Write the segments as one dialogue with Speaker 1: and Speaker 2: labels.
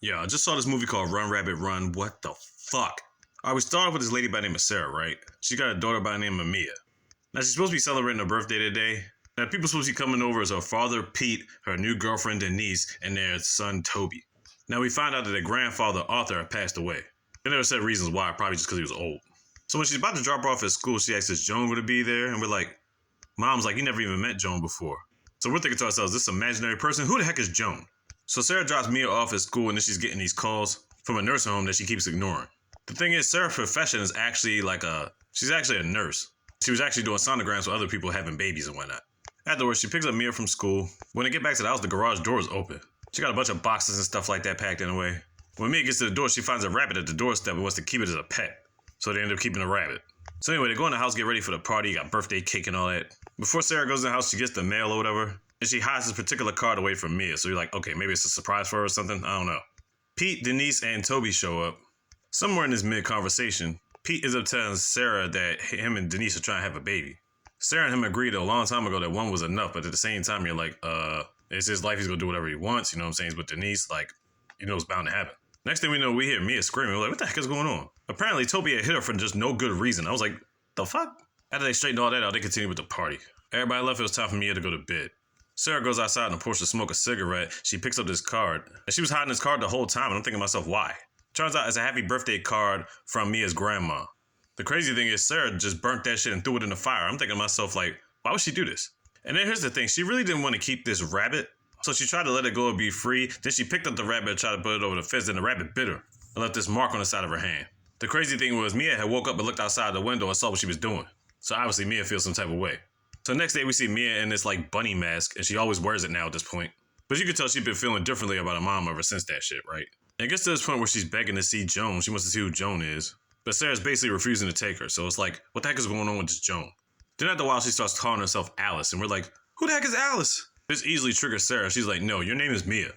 Speaker 1: Yeah, I just saw this movie called Run Rabbit Run. What the fuck? Alright, we start off with this lady by the name of Sarah, right? She got a daughter by the name of Mia. Now, she's supposed to be celebrating her birthday today. Now, people supposed to be coming over as her father, Pete, her new girlfriend, Denise, and their son, Toby. Now, we find out that their grandfather, Arthur, had passed away. They never said reasons why, probably just because he was old. So when she's about to drop her off at school, she asks if Joan would be there, and we're like, Mom's like, you never even met Joan before. So we're thinking to ourselves, this imaginary person? Who the heck is Joan? So Sarah drops Mia off at school, and then she's getting these calls from a nursing home that she keeps ignoring. The thing is, Sarah's profession is actually she's actually a nurse. She was actually doing sonograms with other people having babies and whatnot. Afterwards, she picks up Mia from school. When they get back to the house, the garage door is open. She got a bunch of boxes and stuff like that packed in away. When Mia gets to the door, she finds a rabbit at the doorstep and wants to keep it as a pet. So they end up keeping the rabbit. So anyway, they go in the house, get ready for the party, got birthday cake and all that. Before Sarah goes in the house, she gets the mail or whatever, and she hides this particular card away from Mia. So you're like, okay, maybe it's a surprise for her or something? I don't know. Pete, Denise, and Toby show up. Somewhere in this mid-conversation, Pete ends up telling Sarah that him and Denise are trying to have a baby. Sarah and him agreed a long time ago that one was enough, but at the same time, you're like, it's his life, he's gonna do whatever he wants, you know what I'm saying? But Denise, you know it's bound to happen. Next thing we know, we hear Mia screaming. We're like, what the heck is going on? Apparently, Toby had hit her for just no good reason. I was like, the fuck? After they straightened all that out, they continued with the party. Everybody left, it was time for Mia to go to bed. Sarah goes outside on the porch to smoke a cigarette. She picks up this card. And she was hiding this card the whole time, and I'm thinking to myself, why? Turns out it's a happy birthday card from Mia's grandma. The crazy thing is, Sarah just burnt that shit and threw it in the fire. I'm thinking to myself, why would she do this? And then here's the thing, she really didn't want to keep this rabbit, so she tried to let it go and be free. Then she picked up the rabbit and tried to put it over the fence, and the rabbit bit her and left this mark on the side of her hand. The crazy thing was, Mia had woke up and looked outside the window and saw what she was doing. So obviously Mia feels some type of way. So next day we see Mia in this bunny mask, and she always wears it now at this point. But you can tell she's been feeling differently about her mom ever since that shit, right? And it gets to this point where she's begging to see Joan. She wants to see who Joan is. But Sarah's basically refusing to take her. So it's like, what the heck is going on with this Joan? Then after a while, she starts calling herself Alice. And we're like, who the heck is Alice? This easily triggers Sarah. She's like, no, your name is Mia.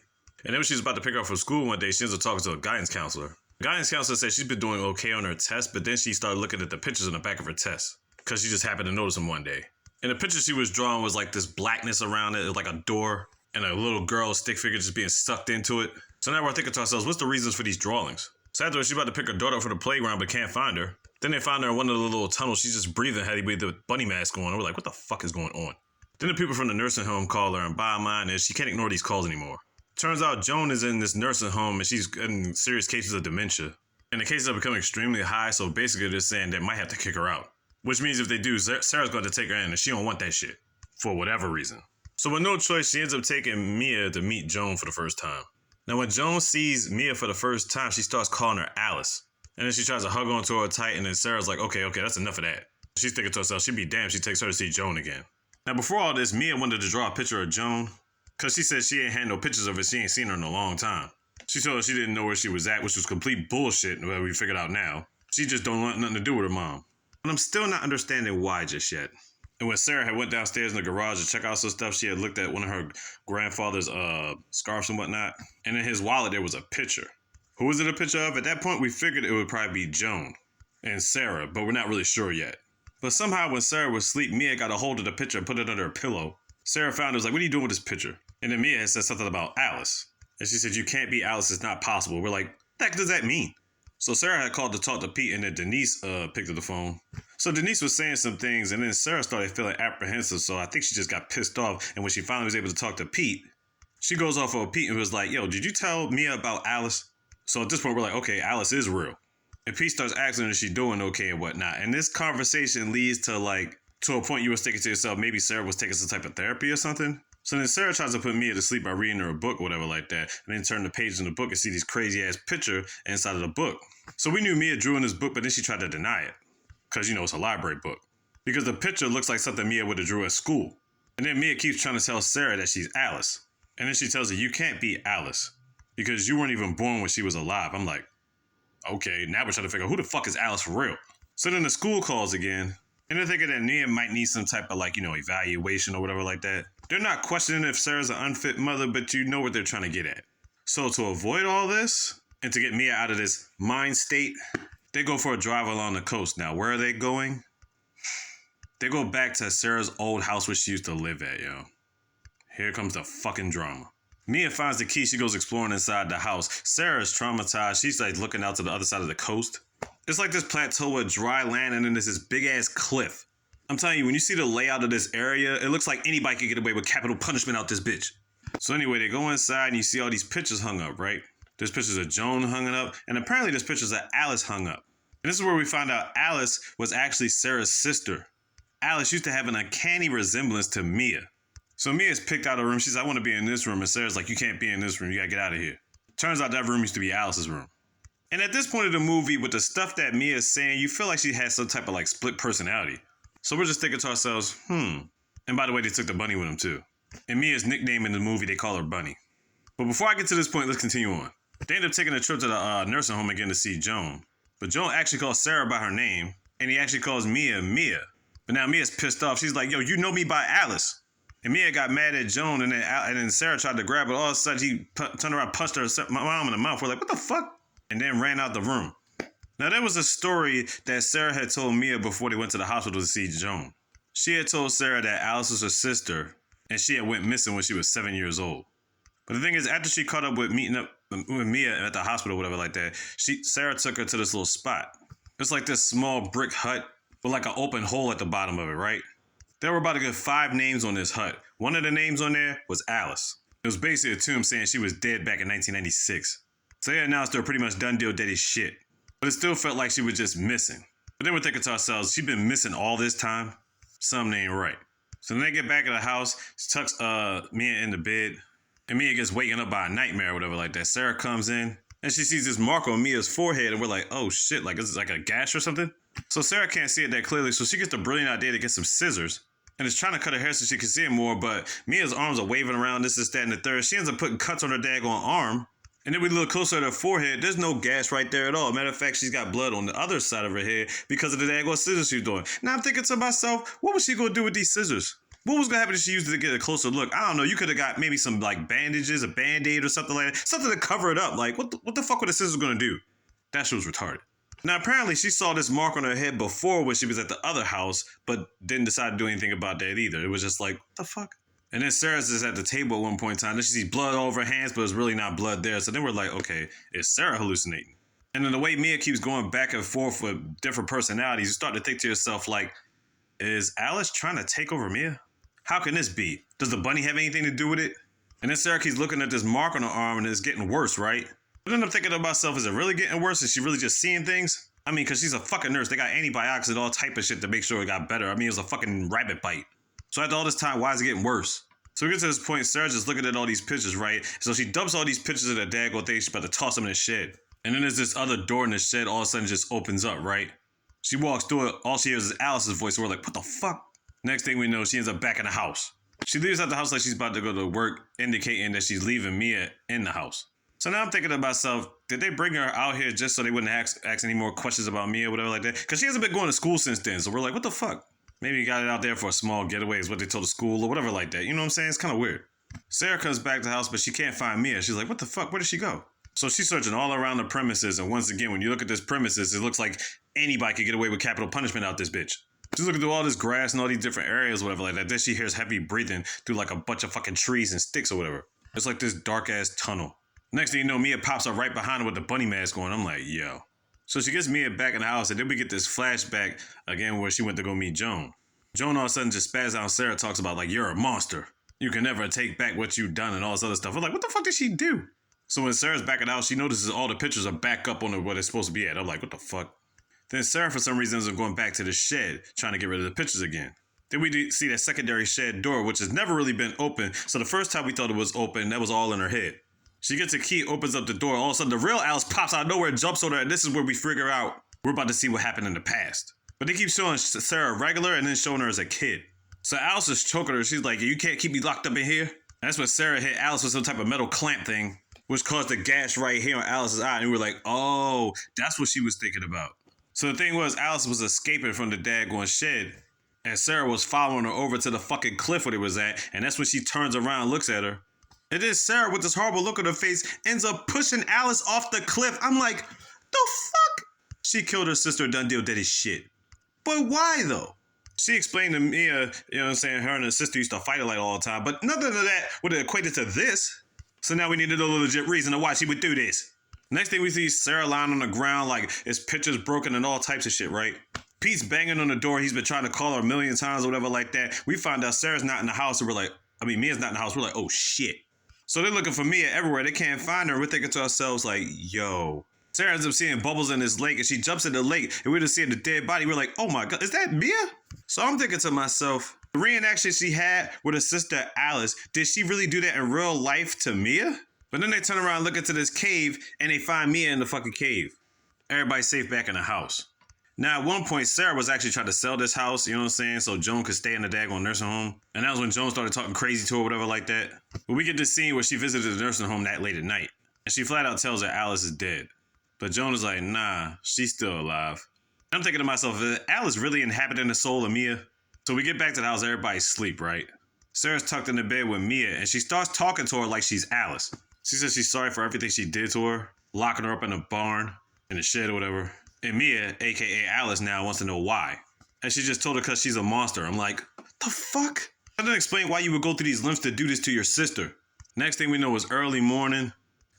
Speaker 1: And then when she's about to pick her up from school one day, she ends up talking to a guidance counselor. The guidance counselor said she's been doing okay on her test, but then she started looking at the pictures on the back of her test. Because she just happened to notice them one day. And the picture she was drawing was this blackness around it, like a door, and a little girl stick figure just being sucked into it. So now we're thinking to ourselves, what's the reasons for these drawings? So afterwards, she's about to pick her daughter up from the playground, but can't find her. Then they find her in one of the little tunnels. She's just breathing heavy with the bunny mask on. We're like, what the fuck is going on? Then the people from the nursing home call her, and bottom line is she can't ignore these calls anymore. Turns out Joan is in this nursing home, and she's in serious cases of dementia. And the cases are becoming extremely high, so basically they're saying they might have to kick her out. Which means if they do, Sarah's going to take her in, and she don't want that shit. For whatever reason. So with no choice, she ends up taking Mia to meet Joan for the first time. Now when Joan sees Mia for the first time, she starts calling her Alice. And then she tries to hug onto her tight, and then Sarah's like, okay, that's enough of that. She's thinking to herself, she'd be damned she takes her to see Joan again. Now before all this, Mia wanted to draw a picture of Joan, because she said she ain't had no pictures of her, she ain't seen her in a long time. She told her she didn't know where she was at, which was complete bullshit, what we figured out now. She just don't want nothing to do with her mom. And I'm still not understanding why just yet. And when Sarah had went downstairs in the garage to check out some stuff, she had looked at one of her grandfather's scarves and whatnot. And in his wallet, there was a picture. Who was it a picture of? At that point, we figured it would probably be Joan and Sarah, but we're not really sure yet. But somehow when Sarah was asleep, Mia got a hold of the picture and put it under her pillow. Sarah found it, was like, what are you doing with this picture? And then Mia had said something about Alice. And she said, you can't be Alice, it's not possible. We're like, what does that mean? So Sarah had called to talk to Pete, and then Denise picked up the phone. So Denise was saying some things, and then Sarah started feeling apprehensive, so I think she just got pissed off. And when she finally was able to talk to Pete, she goes off of Pete and was like, yo, did you tell Mia about Alice? So at this point, we're like, okay, Alice is real. And Pete starts asking her if she's doing okay and whatnot. And this conversation leads to a point you were thinking to yourself, maybe Sarah was taking some type of therapy or something. So then Sarah tries to put Mia to sleep by reading her a book or whatever like that. And then turn the pages in the book and see these crazy ass picture inside of the book. So we knew Mia drew in this book, but then she tried to deny it. Because, it's a library book. Because the picture looks like something Mia would have drew at school. And then Mia keeps trying to tell Sarah that she's Alice. And then she tells her, you can't be Alice. Because you weren't even born when she was alive. I'm like, okay, now we're trying to figure out who the fuck is Alice for real. So then the school calls again. And they're thinking that Mia might need some type of evaluation or whatever like that. They're not questioning if Sarah's an unfit mother, but you know what they're trying to get at. So to avoid all this, and to get Mia out of this mind state, they go for a drive along the coast. Now, where are they going? They go back to Sarah's old house where she used to live at, yo. Here comes the fucking drama. Mia finds the key. She goes exploring inside the house. Sarah is traumatized. She's like looking out to the other side of the coast. It's like this plateau with dry land and then there's this big ass cliff. I'm telling you, when you see the layout of this area, it looks like anybody could get away with capital punishment out this bitch. So anyway, they go inside and you see all these pictures hung up, right? There's pictures of Joan hung up, and apparently there's pictures of Alice hung up. And this is where we find out Alice was actually Sarah's sister. Alice used to have an uncanny resemblance to Mia. So Mia's picked out a room. She's like, I want to be in this room. And Sarah's like, you can't be in this room. You gotta get out of here. Turns out that room used to be Alice's room. And at this point of the movie, with the stuff that Mia is saying, you feel like she has some type of like split personality. So we're just thinking to ourselves, And by the way, they took the bunny with them too. And Mia's nickname in the movie, they call her Bunny. But before I get to this point, let's continue on. They end up taking a trip to the nursing home again to see Joan. But Joan actually calls Sarah by her name, and he actually calls Mia Mia. But now Mia's pissed off. She's like, yo, you know me by Alice. And Mia got mad at Joan, and then Sarah tried to grab her. All of a sudden, he turned around, punched her mom in the mouth. We're like, what the fuck? And then ran out the room. Now, there was a story that Sarah had told Mia before they went to the hospital to see Joan. She had told Sarah that Alice was her sister, and she had went missing when she was 7 years old. But the thing is, after she caught up with meeting up with Mia at the hospital, whatever like that, Sarah took her to this little spot. It's like this small brick hut with like an open hole at the bottom of it, right? There were about to get 5 names on this hut. One of the names on there was Alice. It was basically a tomb saying she was dead back in 1996. So they announced her pretty much done deal dead as shit. But it still felt like she was just missing. But then we're thinking to ourselves, she's been missing all this time? Something ain't right. So then they get back at the house, she tucks Mia in the bed, and Mia gets waken up by a nightmare or whatever like that. Sarah comes in, and she sees this mark on Mia's forehead, and we're like, oh shit, like is it like a gash or something? So Sarah can't see it that clearly, so she gets the brilliant idea to get some scissors, and is trying to cut her hair so she can see it more, but Mia's arms are waving around, this, that, and the third. She ends up putting cuts on her daggone arm, and then we look closer at her forehead, there's no gash right there at all. Matter of fact, she's got blood on the other side of her head because of the daggone scissors she's doing. Now I'm thinking to myself, what was she gonna do with these scissors? What was gonna happen if she used it to get a closer look? I don't know. You could have got maybe some like bandages, a band-aid or something like that. Something to cover it up. Like, what the fuck were the scissors gonna do? That shit was retarded. Now, apparently, she saw this mark on her head before when she was at the other house, but didn't decide to do anything about that either. It was just like, what the fuck? And then Sarah's just at the table at one point in time. Then she sees blood all over her hands, but it's really not blood there. So then we're like, okay, is Sarah hallucinating? And then the way Mia keeps going back and forth with different personalities, you start to think to yourself, like, is Alice trying to take over Mia? How can this be? Does the bunny have anything to do with it? And then Sarah keeps looking at this mark on her arm and it's getting worse, right? But then I'm thinking to myself, is it really getting worse? Is she really just seeing things? I mean, because she's a fucking nurse. They got antibiotics and all type of shit to make sure it got better. I mean, it was a fucking rabbit bite. So after all this time, why is it getting worse? So we get to this point, Sarah's just looking at all these pictures, right? So she dumps all these pictures in a daggone thing. She's about to toss them in the shed. And then there's this other door in the shed all of a sudden just opens up, right? She walks through it. All she hears is Alice's voice. So we're like, what the fuck? Next thing we know, she ends up back in the house. She leaves out the house like she's about to go to work, indicating that she's leaving Mia in the house. So now I'm thinking to myself, did they bring her out here just so they wouldn't ask any more questions about Mia or whatever like that? Because she hasn't been going to school since then. So we're like, what the fuck? Maybe you got it out there for a small getaway is what they told the school or whatever like that. You know what I'm saying? It's kind of weird. Sarah comes back to the house, but she can't find Mia. She's like, what the fuck? Where did she go? So she's searching all around the premises. And once again, when you look at this premises, it looks like anybody could get away with capital punishment out this bitch. She's looking through all this grass and all these different areas, whatever like that. Then she hears heavy breathing through like a bunch of fucking trees and sticks or whatever. It's like this dark ass tunnel. Next thing you know, Mia pops up right behind her with the bunny mask on. I'm like, yo. So she gets Mia back in the house, and then we get this flashback again where she went to go meet Joan. Joan all of a sudden just spazzes out and Sarah talks about like, you're a monster. You can never take back what you've done and all this other stuff. I'm like, what the fuck did she do? So when Sarah's back in the house, she notices all the pictures are back up on where they're supposed to be at. I'm like, what the fuck? Then Sarah, for some reason, ends up going back to the shed, trying to get rid of the pictures again. Then we see that secondary shed door, which has never really been open. So the first time we thought it was open, that was all in her head. She gets a key, opens up the door. All of a sudden, the real Alice pops out of nowhere and jumps on her. And this is where we figure out we're about to see what happened in the past. But they keep showing Sarah regular and then showing her as a kid. So Alice is choking her. She's like, you can't keep me locked up in here. And that's when Sarah hit Alice with some type of metal clamp thing, which caused a gash right here on Alice's eye. And we were like, oh, that's what she was thinking about. So the thing was, Alice was escaping from the daggone shed, and Sarah was following her over to the fucking cliff where it was at, and that's when she turns around and looks at her. And then Sarah, with this horrible look on her face, ends up pushing Alice off the cliff. I'm like, the fuck? She killed her sister, done deal, dead as shit. But why, though? She explained to Mia, you know what I'm saying, her and her sister used to fight like all the time, but nothing of that would have equated to this. So now we need to know the legit reason of why she would do this. Next thing we see Sarah lying on the ground like his picture's broken and all types of shit, right? Pete's banging on the door. He's been trying to call her a million times or whatever like that. We find out Sarah's not in the house and Mia's not in the house. We're like, oh shit. So they're looking for Mia everywhere. They can't find her. We're thinking to ourselves like, yo. Sarah ends up seeing bubbles in this lake and she jumps in the lake and we're just seeing the dead body. We're like, oh my God, is that Mia? So I'm thinking to myself, the reenaction she had with her sister Alice, did she really do that in real life to Mia? But then they turn around and look into this cave and they find Mia in the fucking cave. Everybody's safe back in the house. Now, at one point, Sarah was actually trying to sell this house, you know what I'm saying? So Joan could stay in the daggone nursing home. And that was when Joan started talking crazy to her or whatever like that. But we get this scene where she visited the nursing home that late at night. And she flat out tells her Alice is dead. But Joan is like, nah, she's still alive. I'm thinking to myself, is Alice really inhabiting the soul of Mia? So we get back to the house, everybody's asleep, right? Sarah's tucked in the bed with Mia, and she starts talking to her like she's Alice. She says she's sorry for everything she did to her, locking her up in a barn, in the shed or whatever. And Mia, aka Alice, now wants to know why. And she just told her because she's a monster. I'm like, the fuck? I didn't explain why you would go through these lengths to do this to your sister. Next thing we know is early morning.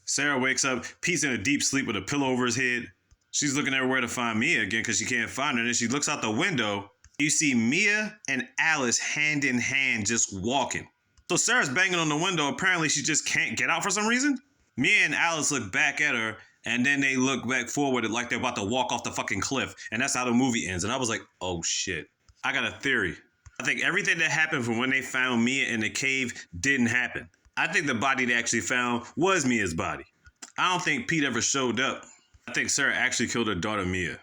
Speaker 1: Sarah wakes up, Pete's in a deep sleep with a pillow over his head. She's looking everywhere to find Mia again because she can't find her. And then she looks out the window. You see Mia and Alice hand in hand just walking. So Sarah's banging on the window. Apparently she just can't get out for some reason. Mia and Alice look back at her. And then they look back forward like they're about to walk off the fucking cliff. And that's how the movie ends. And I was like, oh shit. I got a theory. I think everything that happened from when they found Mia in the cave didn't happen. I think the body they actually found was Mia's body. I don't think Pete ever showed up. I think Sarah actually killed her daughter Mia.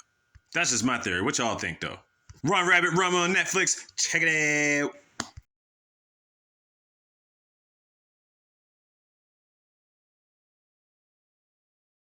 Speaker 1: That's just my theory. What y'all think though? Run Rabbit Run on Netflix. Check it out.